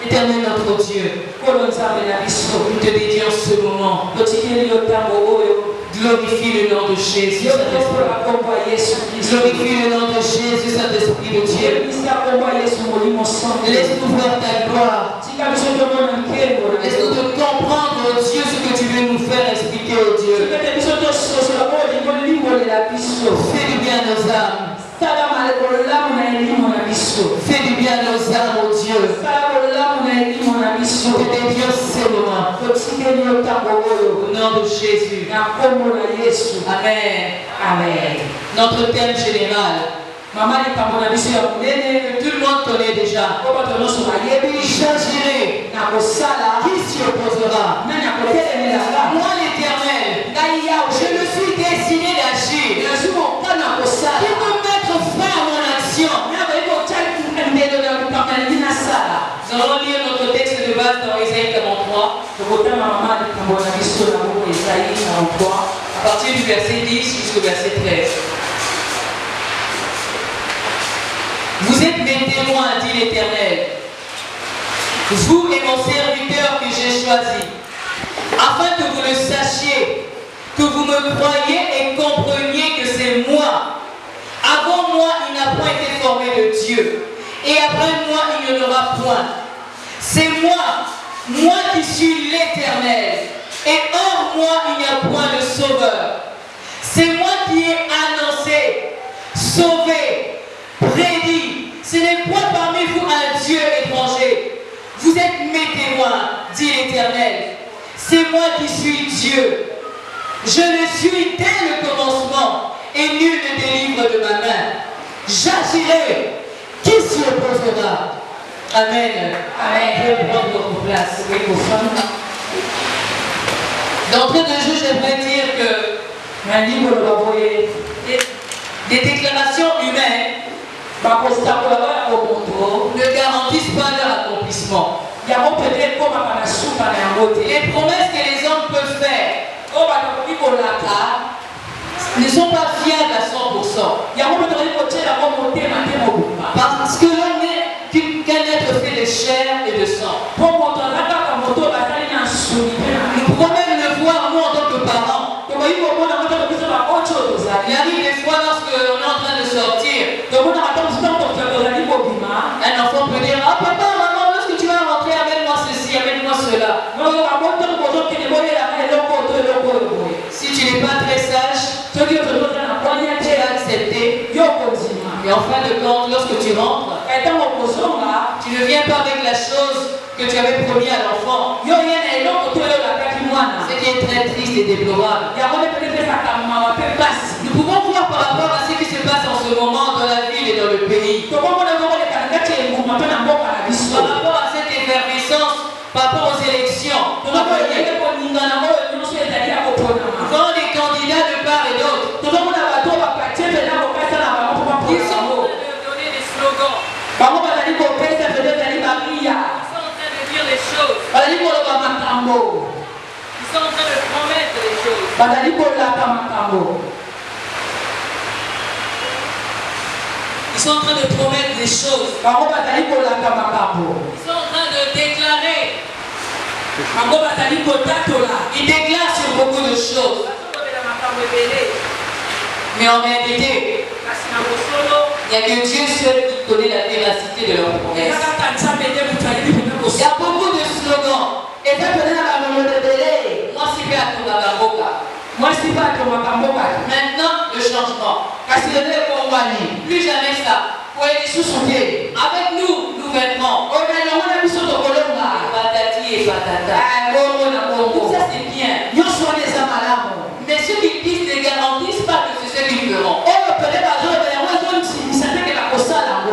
Éternel notre Dieu, nous te dédions ce moment. Glorifie le nom de Jésus, Saint-Esprit. Glorifie le nom de Jésus, Saint-Esprit de Dieu. Laisse-nous voir ta gloire. Laisse-nous te comprendre, oh Dieu, ce que tu veux nous faire expliquer, oh Dieu. Fais du bien à nos âmes. Fais du bien à nos âmes, oh Dieu. Nous te dédions ce moment. Au nom de Jésus. Amen. Amen. Notre thème général, que tout le monde connaît déjà. J'agirai. Qui s'y opposera? Moi l'Éternel, je me suis décidé d'agir. Qui peut mettre fin à mon action? Nous allons lire notre texte de base dans Isaïe 43. À partir du verset 10 jusqu'au verset 13. Vous êtes mes témoins, dit l'Éternel, vous et mon serviteur que j'ai choisi, afin que vous le sachiez, que vous me croyez et compreniez que c'est moi. Avant moi, il n'a point été formé de Dieu, et après moi, il n'y en aura point. C'est moi qui suis l'Éternel, et hors moi, il n'y a point de sauveur. C'est moi qui ai annoncé, sauvé, prédit. Ce n'est point parmi vous un Dieu étranger. Vous êtes mes témoins, dit l'Éternel. C'est moi qui suis Dieu. Je le suis dès le commencement, et nul ne délivre de ma main. J'agirai. Qui s'y opposera? Amen. Amen. Prendre votre place. D'entrée de jeu, j'aimerais dire que des déclarations humaines ne garantissent pas leur accomplissement. Les promesses que les hommes peuvent faire ne sont pas fiables à 100%. Parce que l'homme n'est qu'un être fait de chair et de sang. Nous pouvons même le voir, nous, en tant que parents. Il arrive des fois lorsqu'on est en train de sortir, un enfant peut dire: ah papa, maman, lorsque tu vas rentrer, amène-moi ceci, amène-moi cela. Si tu n'es pas très sage, tu vas accepter. Et en fin de compte, lorsque tu rentres, tu ne viens pas avec la chose que tu avais promis à l'enfant. Ce qui est très triste et déplorable. Nous pouvons voir par rapport à ce qui se passe en ce moment dans la ville et dans le pays. Par rapport à cette effervescence, par rapport aux élections, quand les candidats de part et d'autre, ils sont donner des slogans. Ils sont en train de dire les choses. Ils sont en train de promettre les choses. Ils sont en train de promettre des choses. Ils sont en train de déclarer. Ils déclarent sur beaucoup de choses. Mais en réalité, il n'y a que Dieu seul qui connaît la véracité de leurs promesses. Il y a beaucoup de slogans. Maintenant, le changement. Plus jamais ça. Avec nous, nous vêtements. Patati et patata. Tout ça c'est bien. Mais ceux qui disent ne garantissent pas que c'est ce qu'ils feront.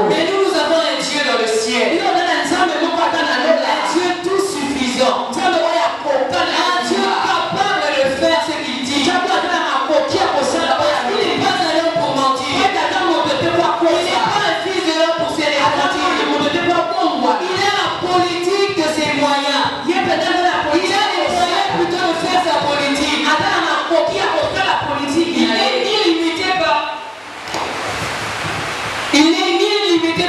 Mais nous avons un Dieu dans le ciel. Un Dieu tout suffisant. Un Dieu capable de faire ce qu'il dit. Il n'est pas un homme pour mentir. Il n'est pas un fils de l'homme pour se répartir. Il a la politique de ses moyens. Il a les moyens plutôt de faire sa politique. Il n'est ni limité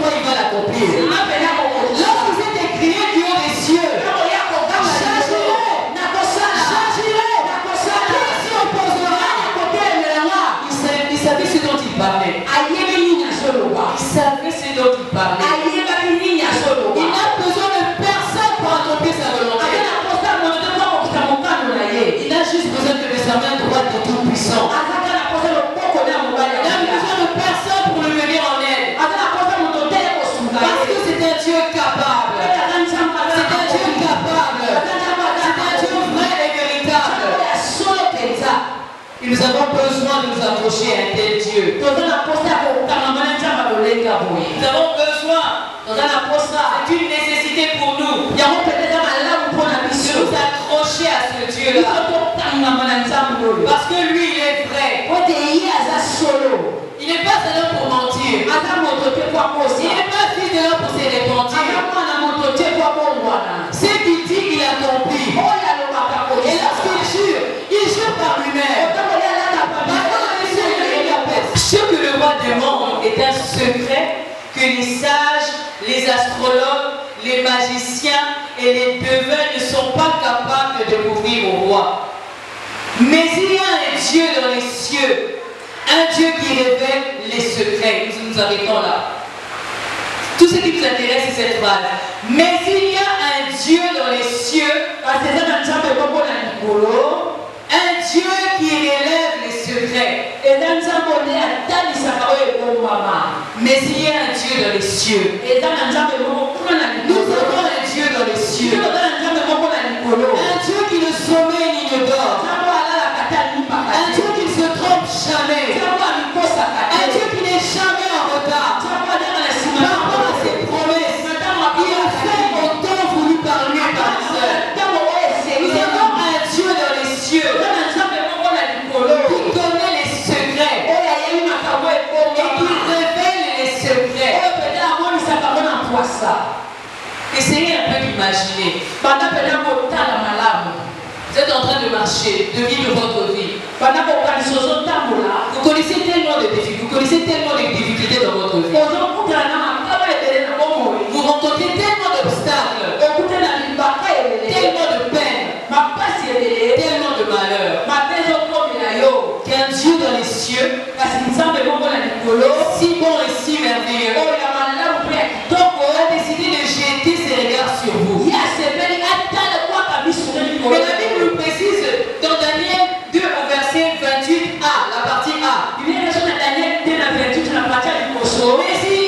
fois il va l'accomplir. Lorsque vous êtes écrié du haut des cieux, il savait ce dont il parlait. Il savait ce dont il parlait. Il n'a besoin de personne pour accomplir sa volonté. Il a juste besoin de sa main droite de tout-puissant. Il n'a besoin de personne pour lui venir en aide. Parce que c'est un Dieu capable. C'est un Dieu capable. C'est un Dieu vrai et véritable. Et nous avons besoin de nous approcher à un tel Dieu. Nous avons besoin, c'est une nécessité pour nous, de nous accrocher à ce Dieu-là. Parce que lui, il est vrai. Il n'est pas un homme pour mentir. Il n'est pas fils de l'homme pour se repentir. Ce qu'il dit, il accomplit. Et lorsqu'il jure par lui-même. Ce que le roi demande est un secret que les sages, les astrologues, les magiciens et les devins ne sont pas capables de couvrir au roi. Mais il y a un Dieu dans les cieux, un Dieu qui révèle les secrets. Nous nous arrêtons là. Tout ce qui nous intéresse, c'est cette phrase. Mais il y a un Dieu dans les cieux, un Dieu qui relève les secrets. Mais il y a un Dieu dans les cieux. Nous avons un Dieu dans les cieux. Un Dieu qui ne sommeille ni ne dort. Un Dieu qui ne se trompe jamais. Un Dieu qui n'est jamais en retard. Par rapport à ses promesses, il a fait autant voulu par lui et par les sœurs. Nous avons un Dieu dans les cieux qui connaît les secrets et qui révèle les secrets. Essayez un peu d'imaginer. Vous êtes en train de marcher, de vivre votre vie. Vous connaissez tellement de défis, vous connaissez tellement de difficultés dans votre vie. Vous rencontrez tellement d'obstacles, tellement de peines, tellement de malheurs. Qu'un Dieu dans les cieux, si bon et si merveilleux, a décidé de jeter ses regards sur vous. Mais la Bible nous précise dans Daniel 2 au verset 28a, la partie A. Mais il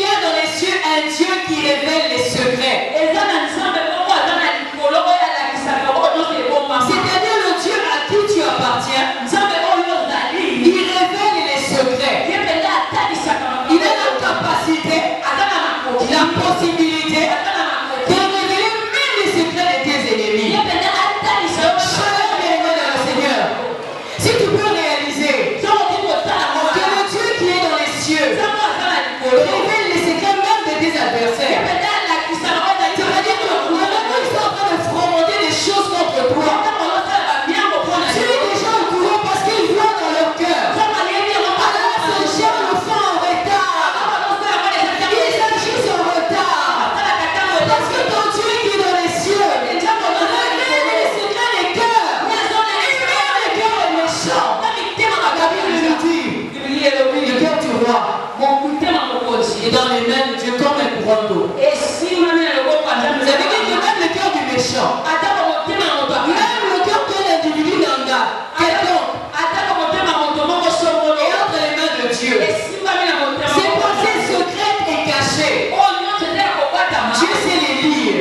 y a dans les cieux un Dieu qui révèle les secrets. C'est-à-dire le Dieu à qui tu appartiens. Il révèle les secrets. Il a la capacité, la possibilité de révéler même les secrets de tes ennemis. Chaleur bien-aimé dans le Seigneur. Si tu peux réaliser que le Dieu qui est dans les cieux révèle les secrets même de tes adversaires. C'est-à-dire que maintenant ils sont en train de fomenter des choses contre toi. Tu es déjà au courant parce qu'ils voient dans leur cœur. Alors ces gens le font en retard. Ils agissent en retard. Parce que ton Dieu qui est dans les cieux révèle les secrets des cœurs. Et même les cœurs méchants. La Bible nous dit le cœur du roi est dans les mains de Dieu comme un courant d'eau. Ça veut dire que même le cœur du méchant, même le cœur d'un individu lambda, quelconque, est entre les mains de Dieu. Ses pensées secrètes et cachées, Dieu sait les lire. Et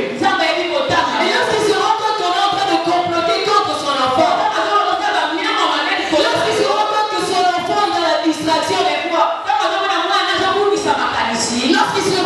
lorsqu'il se rend compte qu'on est en train de comploter contre son enfant, lorsqu'il se rend compte que son enfant est dans la distraction des fois, lorsqu'il se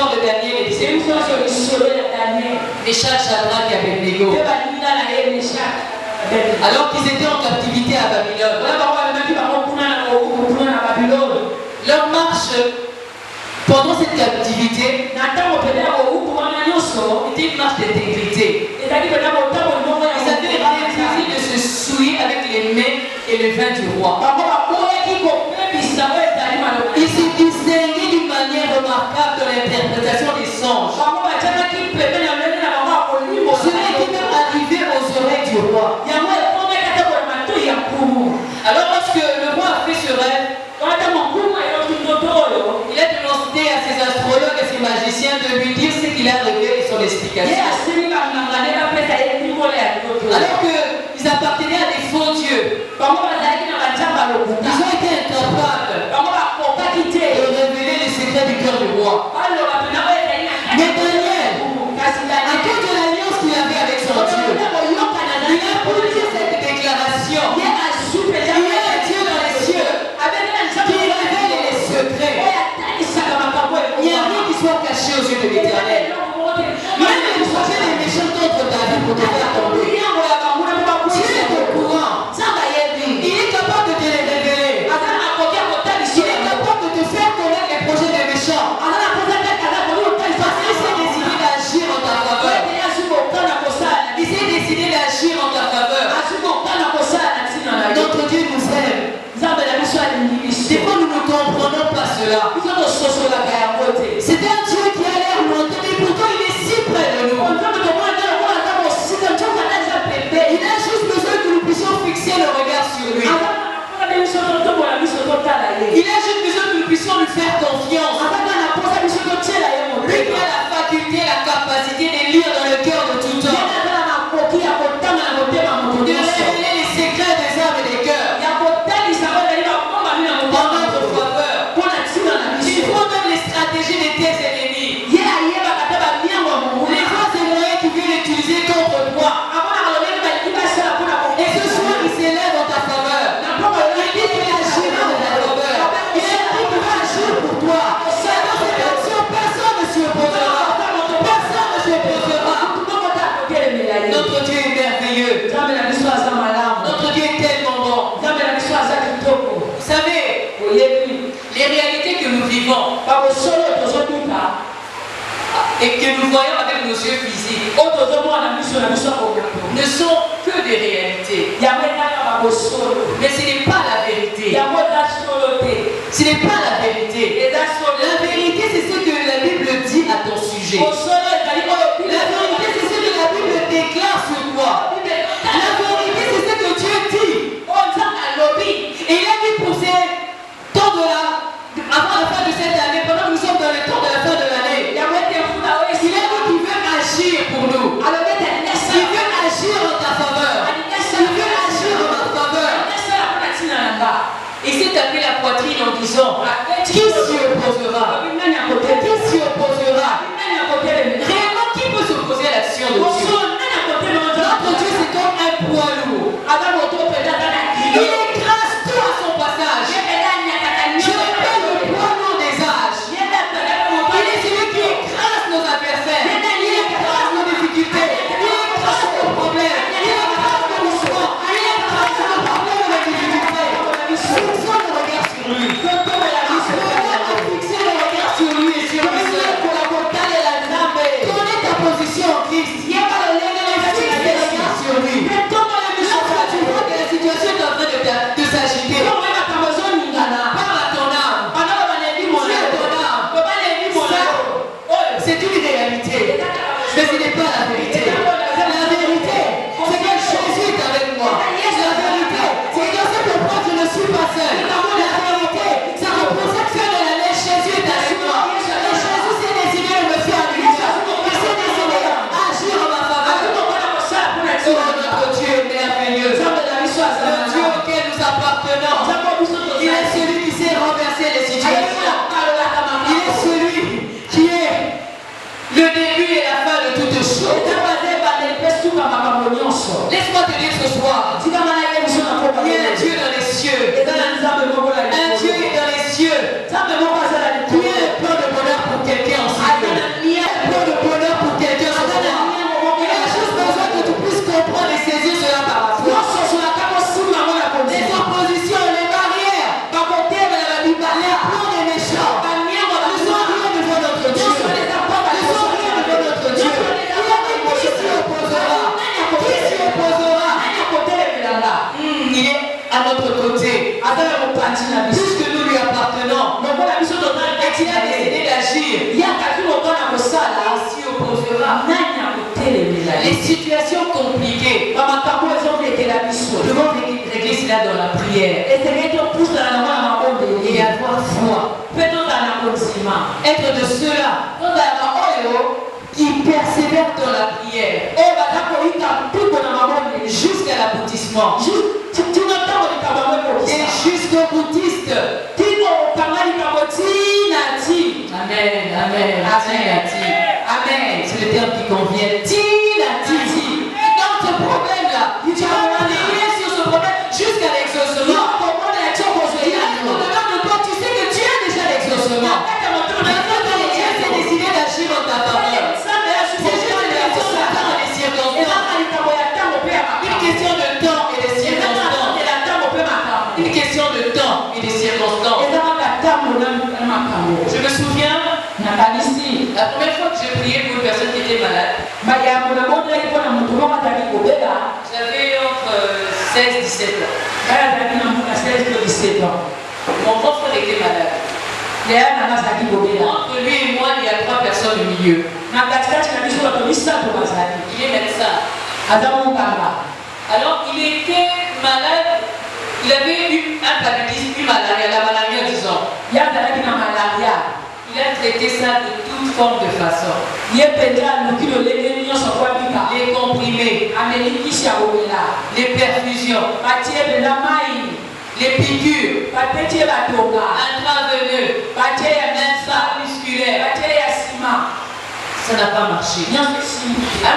l'histoire de Daniel et de ses Meshach, Shadrach et Abednego. Alors qu'ils étaient en captivité à Babylone. Leur marche pendant cette captivité était une marche d'intégrité. Ils avaient refusé de se souiller avec les mets et le vin du roi. Ils se distinguaient d'une manière remarquable dans l'interprétation des songes. Ce n'est même arrivé aux oreilles du roi. Alors lorsque le roi a fait ce rêve, il a demandé à ses astrologues et ses magiciens de lui dire ce qu'il a rêvé et son explication. Alors qu'ils appartenaient à des faux dieux, ils ont été incapables de révéler les secrets du cœur du roi. Mais Daniel, à cause de l'alliance qu'il avait avec son Dieu, il a pu dire cette déclaration. Il y a un Dieu dans les cieux qui révèle les secrets. Il n'y a rien qui soit caché aux yeux de l'Éternel. Même les projets des méchants contre ta vie pour te faire tomber. Dieu est au courant. Il est capable de te les révéler. Il est capable de te faire connaître les projets des méchants. Parce qu'il s'est décidé d'agir en ta faveur. Il s'est décidé d'agir en ta faveur. Notre Dieu nous aime. Des fois nous ne comprenons pas cela. C'était un Dieu qui a l'air lointain, mais pourtant il est si près de nous. Il a juste besoin que nous puissions fixer le regard sur lui. Il a juste besoin que nous puissions lui faire confiance. Lui qui a la faculté, la capacité de lire dans le cœur de tout homme. De révéler les secrets des âmes et des cœurs. En notre faveur. Il faut même les stratégies de tes ennemis. Les voies et moyens qu'ils viennent utiliser contre toi. Et ce soir, il s'élève en ta faveur. Il dit qu'il agira en ta faveur. Il a dit qu'il va agir pour toi. Dans cette action, personne ne s'y opposera. Personne ne s'y opposera. Notre Dieu est merveilleux. Notre Dieu est tellement bon. Vous savez, les réalités que nous vivons et que nous voyons avec nos yeux physiques ne sont que des réalités. Mais ce n'est pas la vérité. Ce n'est pas la vérité. La vérité, c'est ce que la Bible dit à ton sujet. La vérité, c'est ce que la Bible déclare sur toi. La vérité, c'est ce que Dieu dit. Et il a dit pour ces temps de là, avant la fin de cette année, pendant que nous sommes dans le temps de la fin de l'année, il a dit qu'il veut agir pour nous. Il veut agir en ta faveur. Il veut agir en ma faveur. Il s'est tapé la poitrine en disant, qui s'y opposera? Qui s'y opposera? Les situations compliquées, devons régler cela dans la prière. Et avoir foi. Être de ceux-là qui persévèrent dans la prière jusqu'à l'aboutissement. Et jusqu'au boutiste. Amen, amen, amen. Amen. C'est le terme qui convient. Donc ce problème-là, tu vas prier sur ce problème jusqu'à l'exaucement. Tu sais que tu as déjà l'exaucement. Maintenant, Dieu s'est décidé d'agir en ta faveur. C'est juste une question de temps et des circonstances. Une question de temps et des circonstances. Une question de temps et des circonstances. Je me souviens, la première fois que j'ai prié pour une personne qui était malade, j'avais entre 16 et 17 ans. Mon grand frère était malade. Entre lui et moi, il y a 3 personnes au milieu. Il est médecin. Alors, il était malade. Il avait eu un paludisme, une malaria, la malaria, disons. Il a traité ça de toute forme de façon. Les comprimés, les perfusions, les piqûres, intraveineux, intra musculaire. Ça n'a pas marché. À un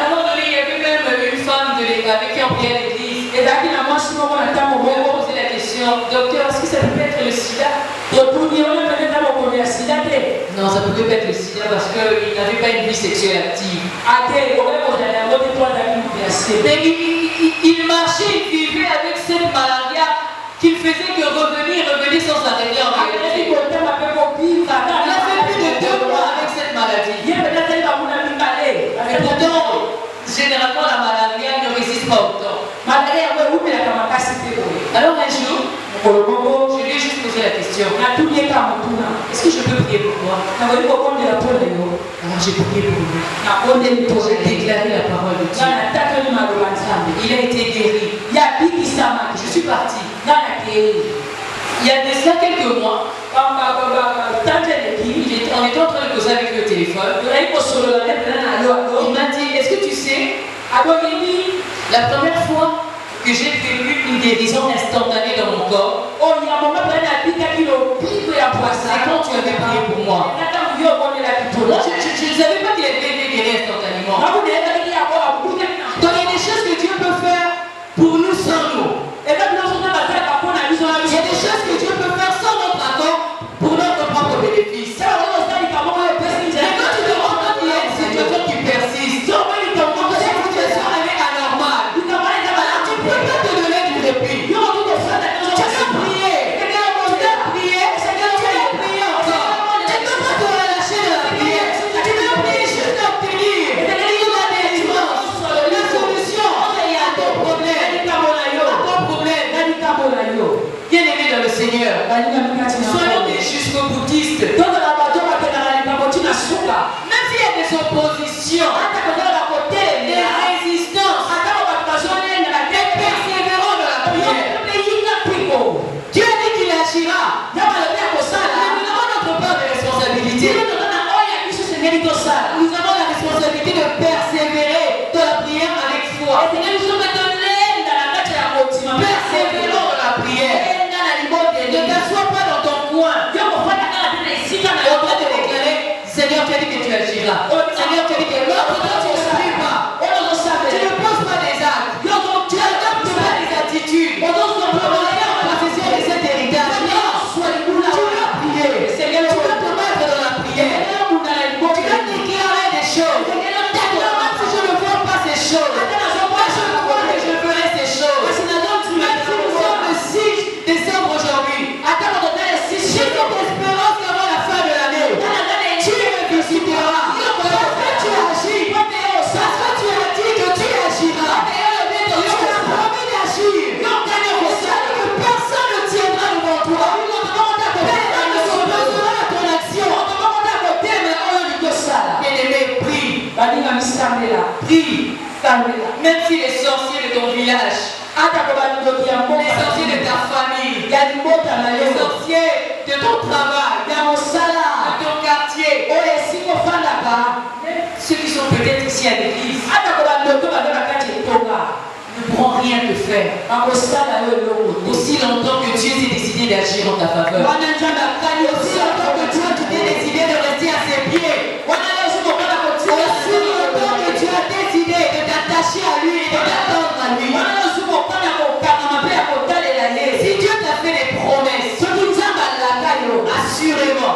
moment donné, il y avait même une femme de l'église avec qui on priait à l'église. Et là, on m'a posé la question, docteur, est-ce que ça peut être le sida? Non, ça ne pouvait pas être le sida parce qu'il n'avait pas une vie sexuelle active. Mais il marchait, il vivait avec cette maladie qu'il faisait que revenir sans s'arrêter en réalité. Il a fait plus de 2 mois avec cette maladie. Et pourtant, généralement, la maladie ne résiste pas autant. Alors un jour, je lui ai juste posé la question. Est-ce que je peux prier pour toi? Alors j'ai prié pour lui. J'ai déclaré la parole de Dieu. Il a été guéri. Je suis parti. Il y a de cela quelques mois, on était en train de causer avec le téléphone. Il m'a dit, est-ce que tu sais, la première fois que j'ai vécu une guérison instantanée dans mon corps, c'est quand tu avais prié pour moi. Je ne savais pas qu'il avait été guéri instantanément. Donc il y a des choses que Dieu peut faire pour nous sans nous. Il y a des choses que Dieu peut faire sans notre accord pour notre propre bénéfice. Mais quand tu te rends compte qu'il y a une situation qui persiste, cette situation elle est anormale, tu ne peux pas te donner du répit. Tu dois prier. Tu dois prier encore. Tu ne peux pas te relâcher de la prière. Tu dois prier juste d'obtenir la délivrance, la solution à ton problème. Bien-aimé dans le Seigneur, soyons des jusqu'au bouddhistes. Même s'il y a des oppositions, des résistances, persévérons dans la prière. Dieu a dit qu'il agira. Mais nous avons notre part de responsabilité. Nous avons la responsabilité de persévérer dans la prière avec foi. Persévérons dans la prière. Ne t'assois pas dans ton coin. En train de déclarer, Seigneur, tu as dit que tu agiras. Seigneur, tu as dit que l'autre tu ne pries pas. Tu ne poses pas des actes. Tu n'adoptes pas des attitudes. On doit en possession de cet héritage. Tu dois prier. Tu dois te mettre dans la prière. Tu dois déclarer des choses. Même si je ne vois pas ces choses, moi je crois que je ferai ces choses. Même si nous sommes le 6 décembre aujourd'hui, j'ai cette espérance qu'avant la fin de l'année, tu me visiteras. Parce que tu agis. Parce que tu as dit que tu agiras. Tu as promis d'agir. Que personne ne tiendra devant toi. Personne ne s'opposera à ton action. Bien-aimé, prie. Prie. Même si les sorciers de ton village, les sorciers de ta famille, les sorciers de ton travail, de ton quartier, ceux qui sont peut-être ici à l'église, ne pourront rien te faire aussi longtemps que Dieu s'est décidé d'agir en ta faveur. Aussi longtemps que Dieu t'est décidé de rester à ses pieds. Aussi longtemps que Dieu a décidé de t'attacher à lui et de t'attendre à lui. Si Dieu t'a fait des promesses, assurément,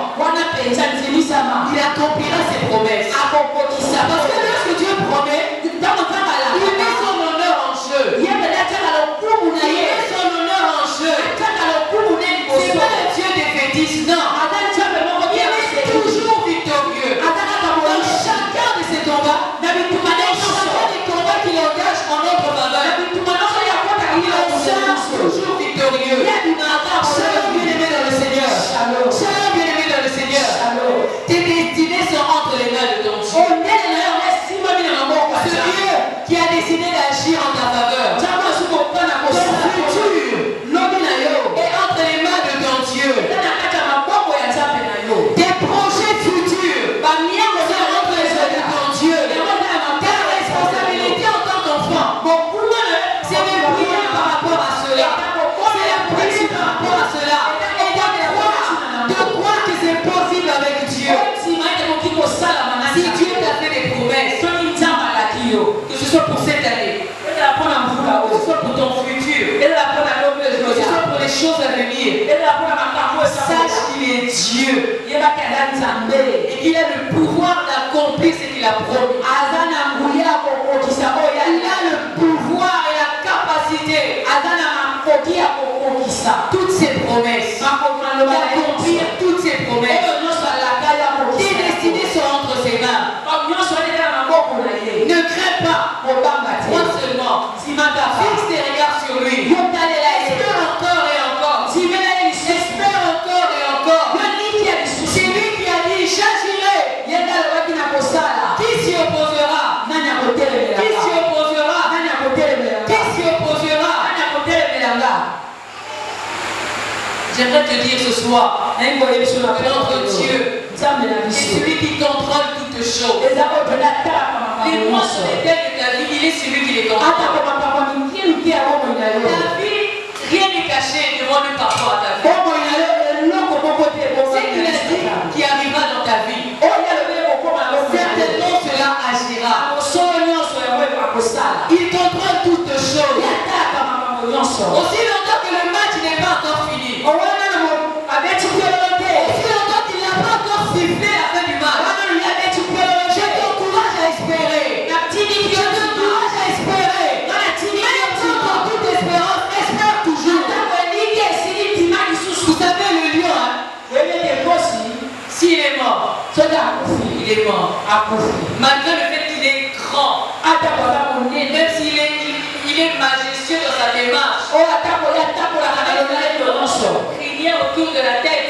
il accomplira ses promesses. Parce que lorsque Dieu promet, il met son honneur en jeu. Il met son honneur en jeu. C'est pas le Dieu des bêtises, non. Il est toujours victorieux. Dans chacun de ses combats, dans chacun des combats qu'il engage en notre faveur, il est toujours victorieux. Shalom, bien-aimé dans le Seigneur. Shalom, bien-aimé dans le Seigneur. Tes destinées sont entre les mains de ton Dieu. Ce Dieu qui a décidé d'agir en ta faveur. Ton futur est entre les mains de ton Dieu. Tes projets futurs sont entre les mains de ton Dieu. Ta responsabilité en tant qu'enfant, c'est de prier par rapport à cela. C'est de prier par rapport à cela. Et de croire que c'est possible avec Dieu. Si Dieu t'a fait des promesses, que ce soit pour cette année, que ce soit pour ton futur, que ce soit pour les choses à venir, sache qu'il est Dieu et qu'il a le pouvoir d'accomplir ce qu'il a promis. Il a le pouvoir et la capacité toutes ses promesses, d'accomplir toutes ses promesses. Tes destinées sont entre ses mains. Ne crains pas. Moi seulement. Fixe tes regards sur lui. Espère encore et encore. Espère encore et encore. C'est lui qui a dit j'agirai. Qui s'y opposera? Qui s'y opposera? Qui s'y opposera? J'aimerais te dire ce soir que notre Dieu est celui qui contrôle toutes choses. Les mois sur lesquels de ta vie, il est celui qui les contrôle. Ta vie, rien n'est caché devant lui par rapport à ta vie. C'est qu'il a dit qui arrivera dans ta vie. Certainement cela agira. Il contrôle toutes choses. Aussi longtemps que le match n'est pas encore fini. Aussi longtemps qu'il n'a pas encore sifflé la fin du match. Je t'encourage à espérer. Je t'encourage à espérer. Même si tu as toute espérance, espère toujours. Vous savez le lion, s'il est mort, il est mort. Malgré le fait qu'il est grand, même s'il est majestueux dans sa démarche, rien autour de la tête.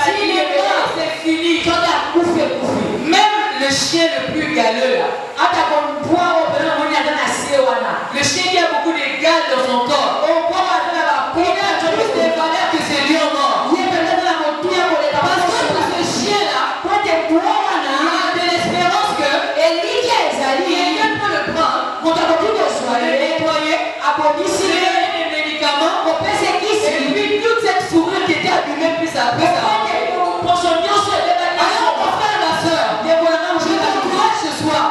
S'il est mort, c'est fini. Même le chien le plus galeux là, le chien qui a beaucoup de gales dans son corps, il a plus de valeur que ce lion mort. Parce que pour ce chien là, il y a de l'espérance que quelqu'un peut le prendre, le nettoyer, le médicament, et puis toute cette fourrure qui était abîmée plus après ça. Alors mon frère, ma soeur, je t'encourage ce soir.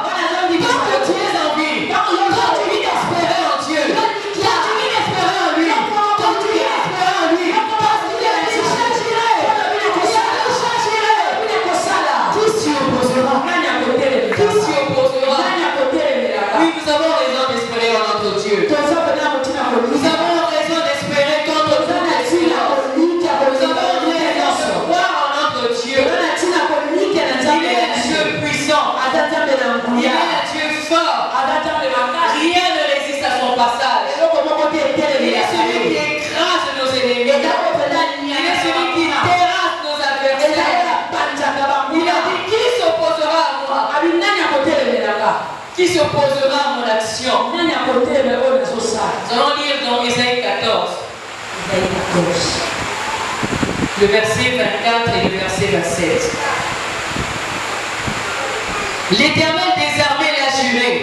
Tant que tu es en vie, continue d'espérer en Dieu. Continue d'espérer en lui. Continue d'espérer en lui. Parce qu'il a dit j'agirai. Qui s'y opposera? Qui s'y opposera? Oui, nous avons raison d'espérer en notre Dieu. Nous avons raison d'espérer quand notre Dieu est Dieu. Nous avons raison de croire en notre Dieu. Il est un Dieu puissant. Il est un Dieu fort. Rien ne résiste à son passage. Il est celui qui écrase nos ennemis. Il est celui qui terrasse nos adversaires. Il a dit qui s'opposera à moi? qui s'opposera à mon action. Nous allons lire dans Ésaïe 14. Le verset 24 et le verset 27. L'Éternel des armées l'a juré.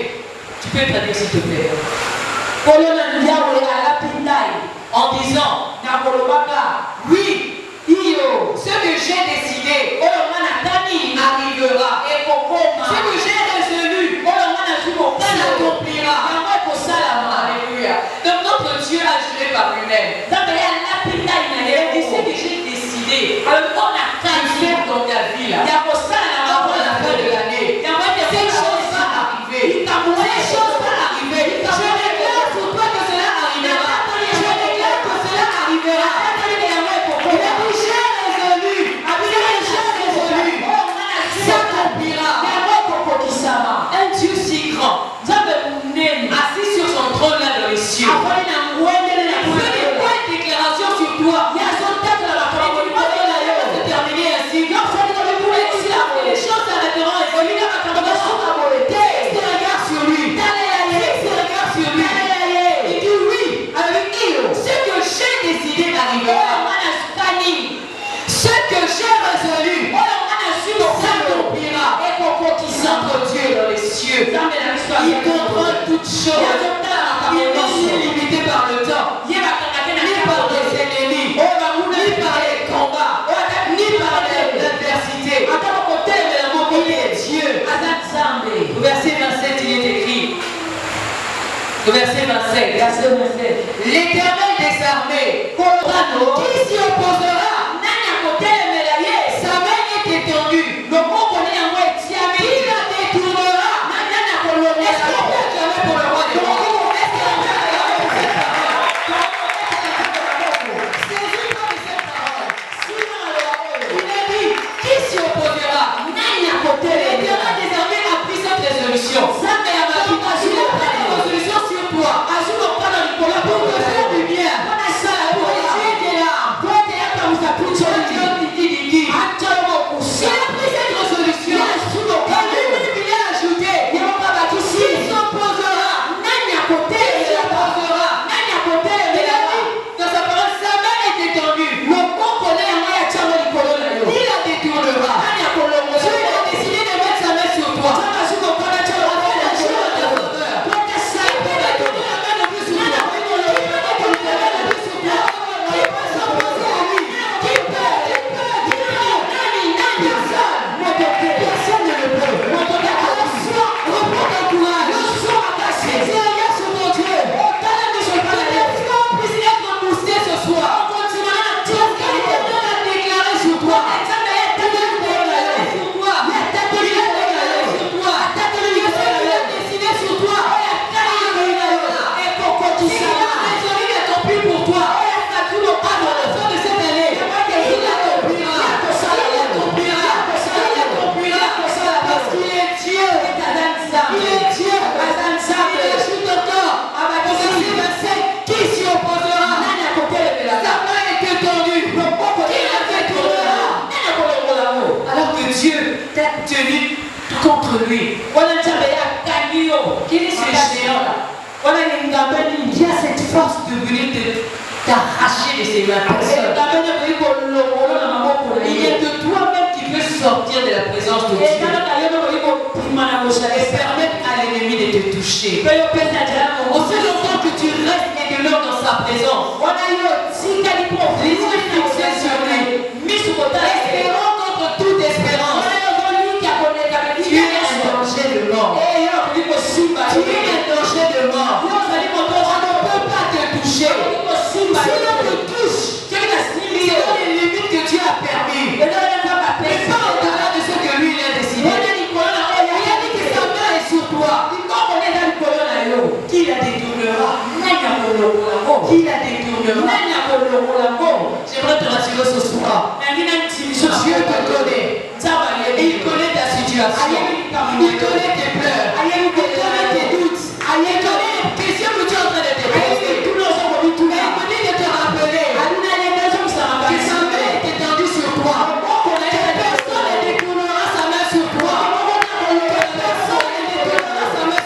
Tu peux traduire s'il te plaît. En disant, oui, ce que j'ai décidé arrivera. Ce que j'ai résolu s'accomplira. Alléluia. Donc notre Dieu a juré par lui-même. Et ce que j'ai décidé de faire dans ta vie là, avant la fin de l'année, cette chose va arriver. Cette chose va arriver. Je déclare sur toi que cela arrivera. Je déclare que cela arrivera. Un Dieu si grand, assis sur son trône là dans les cieux, fait des bonnes déclarations sur toi. Il va se terminer ainsi. Les choses s'arrêteront et celui-là va commencer à regarde sur lui. Il dit oui, ce que j'ai décidé arrivera. Ce que j'ai résolu s'accomplira. Notre Dieu dans les cieux, il contrôle toutes choses. Il n'est limité par le temps, ni par les ennemis, ni par les combats, ni par l'adversité. Il est Dieu. Au verset 27, il est écrit. Au verset 27, l'Éternel des armées, qui s'y opposera? Sa main est étendue. Il la détournera. Est-ce qu'on peut jamais pour le roi des rois? Il a dit, qui s'y opposera? L'Éternel des armées a pris cette résolution. Donc, je prends une résolution sur toi. Pour te faire du bien. Pour essayer de l'âme. Il a pris cette résolution. Et lui-même, il a ajouté, il s'opposera. Dans sa parole, sa main est étendue. Il la détournera. Dieu a décidé de mettre sa main sur toi. Contre lui. Quel est ce géant là? Qui a cette force de venir t'arracher de ses mains. Il y a que toi-même qui peux sortir de la présence de Dieu et permettre à l'ennemi de te toucher. Aussi longtemps que tu restes également dans sa présence, les yeux fixés sur lui, espérant contre toute espérance. Tu es un danger de mort. Tu es un danger de mort. On ne peut pas te toucher. Si on te touche, c'est dans les limites que Dieu a permis. Mais pas au-delà de ce que lui il a décidé. Il a dit que sa main est sur toi. Qui la détournera? Qui la détournera? J'aimerais te rassurer ce soir. Dieu te connaît. Il connaît ta situation. Il connaît tes pleurs. Il connaît tes doutes. Il connaît les questions que tu es en train de te poser. Il connaît de te rappeler que sa main est étendue sur toi. Personne ne détournera sa main sur toi. Personne ne détournera sa main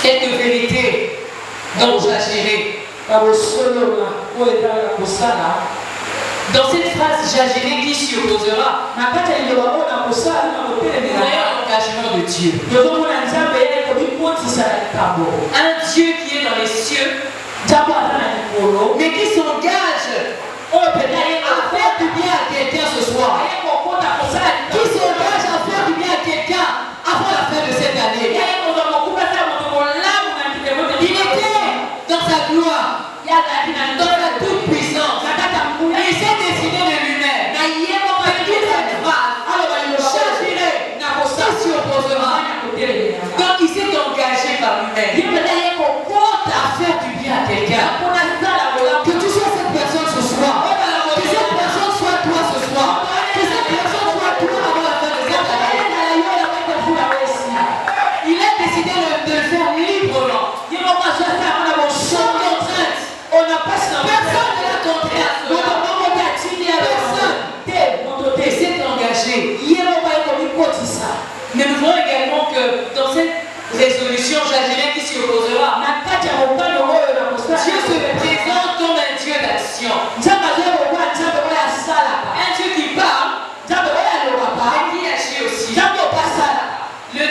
quelques vérités dont j'agirai. Dans cette phrase, j'agirai, qui s'y opposera? L'engagement de Dieu. Un Dieu qui est dans les cieux, mais qui s'engage à faire du bien à quelqu'un ce soir. Qui s'engage à faire du bien à quelqu'un avant la fin de cette année. Il était dans sa gloire, dans la toute puissance. Et il s'est décidé de lui-même. J'agirai, qui s'y opposera. Donc il s'est engagé par lui-même à faire du bien à quelqu'un. Que tu sois cette personne ce soir. Que cette personne soit toi ce soir. Que cette personne soit toi avant la fin de cette année. Il a décidé de le faire librement. Sans contrainte. Personne ne l'a contraint à cela. Personne. Il s'est engagé. Mais nous voyons également que dans cette résolution, j'agirai, qui s'y opposera. Dieu se présente comme un Dieu d'action. Un Dieu qui parle et qui agit aussi. Le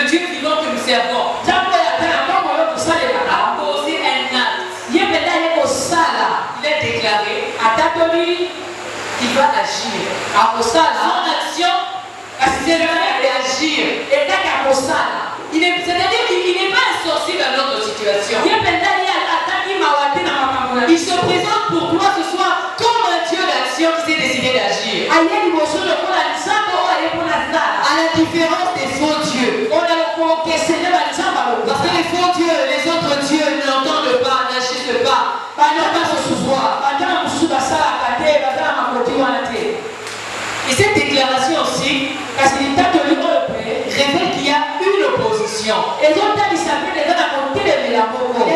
Dieu vivant que nous servons a posé un acte. Il est déclaré qu'il va agir. Son action, c'est le fait d'agir. C'est-à-dire qu'il n'est pas un sorcier dans notre situation. Il se présente pour toi ce soir comme un Dieu d'action qui s'est décidé d'agir. À la différence des faux dieux. Parce que les faux dieux, les autres dieux n'entendent pas, n'agissent pas. Ils n'ont pas ce pouvoir. Et cette déclaration aussi révèle qu'il y a une opposition. Il a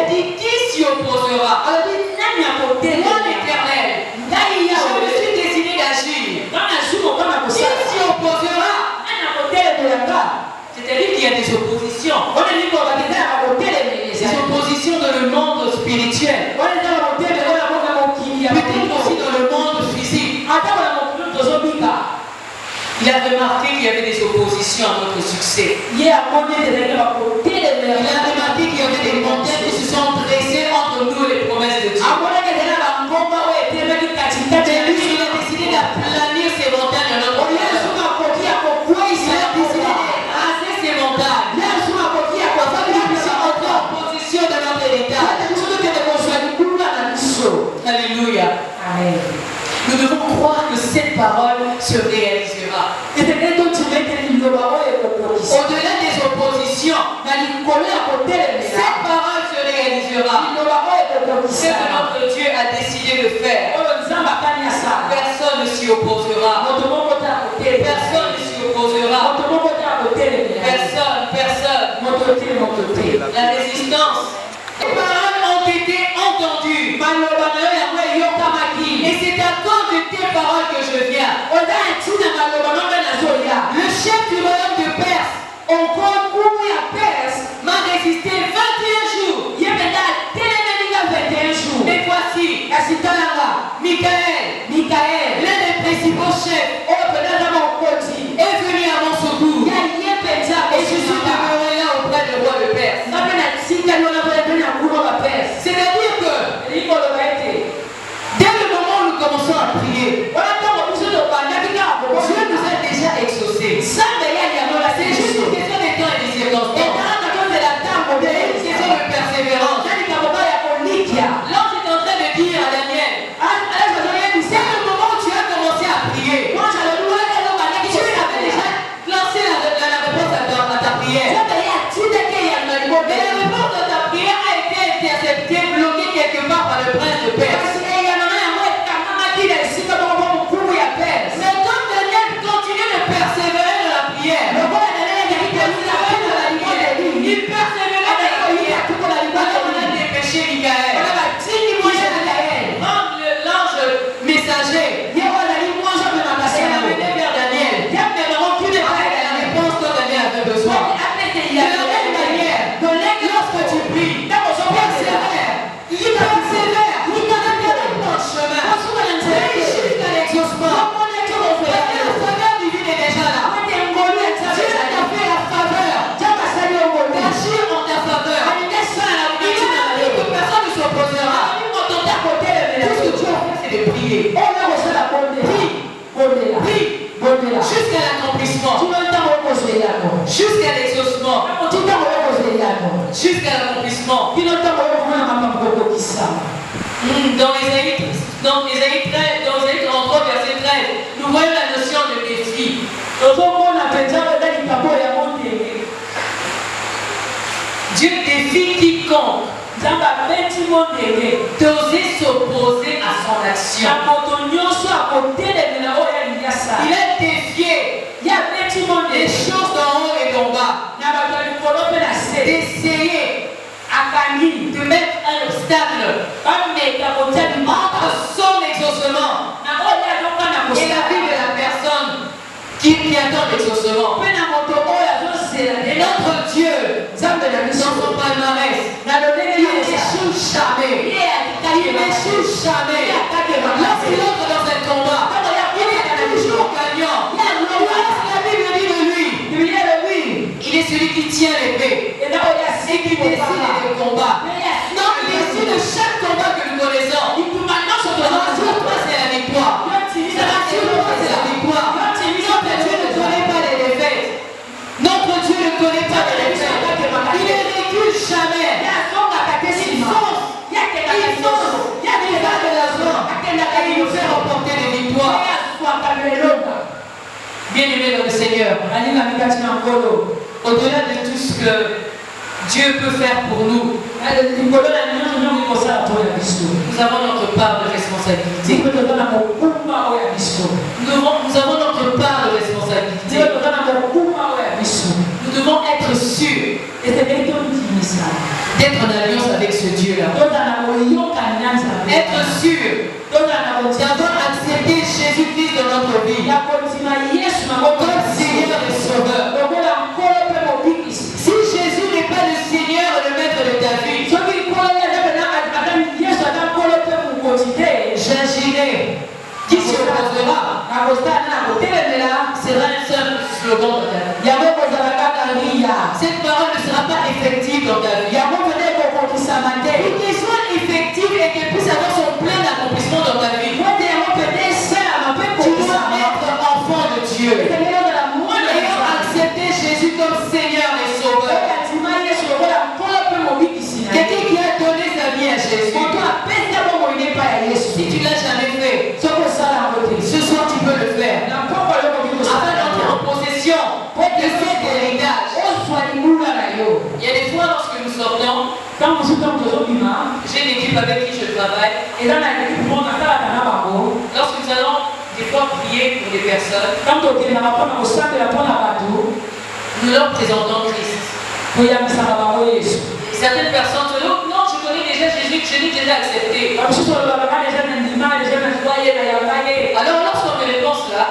dit, qui s'y opposera? Moi l'Éternel, je me suis décidé d'agir. Qui s'y opposera? C'est-à-dire qu'il y a des oppositions. Des oppositions dans le monde spirituel. Peut-être aussi dans le monde physique. Il a remarqué qu'il y avait des oppositions à notre succès. Il a remarqué qu'il y avait des montagnes qui se sont dressées entre nous et les promesses de Dieu. Il a décidé d'aplanir ces montagnes à notre place. Il a décidé d'embrasser ces montagnes. Afin que nous puissions entrer en position de notre héritage. Alléluia. Amen. Nous devons croire que cette parole se réalisera. Au-delà des oppositions, cette parole se réalisera. Ce que notre Dieu a décidé de faire, personne ne s'y opposera. Personne ne s'y opposera. Personne. La résistance. Les paroles ont été entendues. Et c'est à cause de tes paroles que je viens. Le chef du royaume de Perse m'a résisté 21 jours. Mais voici, Michael, l'un des principaux chefs, est venu à mon secours. Et je suis demeuré là auprès du roi de Perse. C'est-à-dire que dès le moment où nous commençons à prier, Dieu nous a déjà exaucés. C'est juste une question de temps et de circonstances. C'est une question de persévérance. L'ange est en train de dire à Daniel, c'est le moment où tu as commencé à prier. Tu avais déjà lancé la réponse à ta prière. Mais la réponse de ta prière a été interceptée, bloquée quelque part par le prince de Perse. Mais comme Daniel continue de persévérer dans la prière, il persévérait dans la prière. Alors on a dépêché Michael. L'ange messager. Il a amené vers Daniel. La réponse que Daniel avait besoin. De la même manière, jusqu'à l'accomplissement. Dans Ésaïe 33, verset 13, nous voyons la notion de défi. Dieu défie quiconque d'oser s'opposer à son action. Il a défié les choses d'en haut et d'en bas, d'essayer de mettre un obstacle entre son exaucement et la vie de la personne qui attend l'exaucement. Et notre Dieu, dans son palmarès, il n'échoue jamais. Il n'échoue jamais. Lorsqu'il entre dans un combat, il est toujours gagnant. La Bible dit de lui, il est celui qui tient l'épée et qui décide le combat. Donc l'issue de chaque combat que nous connaissons, sur toi c'est la victoire. C'est la victoire. Notre Dieu ne connaît pas les défaites. Notre Dieu ne connaît pas les défaites. Il ne recule jamais. Il fonce. Il va de l'avant. Et il nous fait remporter des victoires. Bien-aimés dans le Seigneur, au-delà de tout ce que Dieu peut faire pour nous, nous avons notre part de responsabilité. Nous avons notre part de responsabilité. Nous devons être sûrs d'être en alliance avec ce Dieu-là. Être sûrs d'avoir accepté Jésus-Christ dans notre vie comme Seigneur et Sauveur. Si Jésus n'est pas le Seigneur et le maître de ta vie, j'agirai. Qui se opposera? Sera un seul slogan dans ta vie. Cette parole ne sera pas effective dans ta vie. Pour qu'elle soit effective et qu'elle puisse avoir son plein accomplissement dans ta vie, tu dois être enfant de Dieu. Ayant accepté Jésus comme Seigneur et Sauveur. Quelqu'un qui a donné sa vie à Jésus. Si tu ne l'as jamais fait, ce soir tu peux le faire. Afin d'entrer en possession de cet héritage. Il y a des fois lorsque nous sortons, j'ai une équipe avec qui je travaille. Lorsque nous allons des fois prier pour des personnes, nous leur présentons Christ. Certaines personnes se disent, non, je connais déjà Jésus, je l'ai déjà accepté. Alors lorsqu'on me répond cela,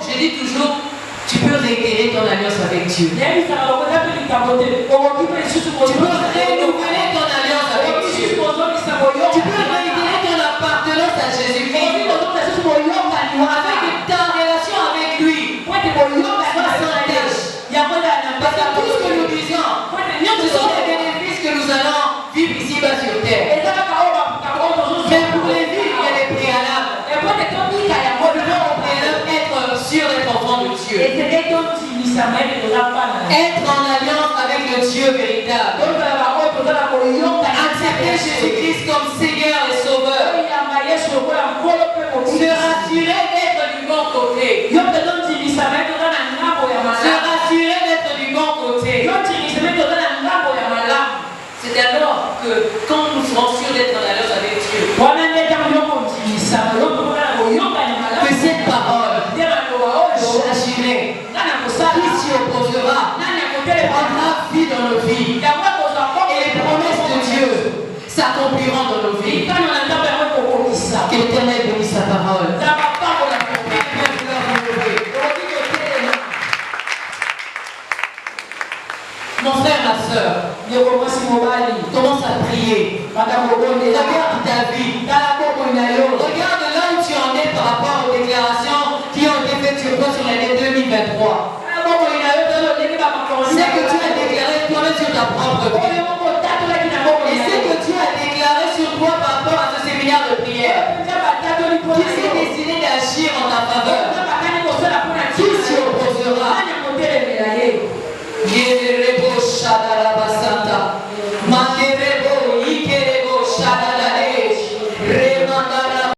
je dis toujours, tu peux réitérer ton alliance avec Dieu. Tu peux renouveler ton alliance avec Dieu. Tu peux réitérer ton appartenance à Jésus-Christ. Afin que ta relation avec lui soit sans tâche. Parce que tout ce que nous disons, ce sont les bénéfices que nous allons vivre ici-bas sur terre. Mais pour les vivre, il y a des préalables. Être sûr d'être enfant de Dieu. Être en alliance avec le Dieu véritable. Accepter Jésus-Christ comme Seigneur et Sauveur. Se rassurer d'être du bon côté. Se rassurer d'être du bon côté. C'est alors que quand nous serons sûrs d'être en alliance avec Dieu, que cette parole, j'agirai, qui s'y opposera, prendra vie dans nos vies. Et les promesses de Dieu s'accompliront dans nos vies. Que l'Éternel bénisse sa parole. Mon frère, ma soeur, commence à prier. Regarde ta vie. Regarde là où tu en es par rapport aux déclarations qui ont été faites sur toi sur l'année 2023. C'est que tu as déclaré toi-même sur ta propre vie. Et c'est que tu as déclaré sur toi par rapport à ce séminaire de prière. Qui s'est décidé d'agir en ta faveur? Qui s'y opposera? Nanga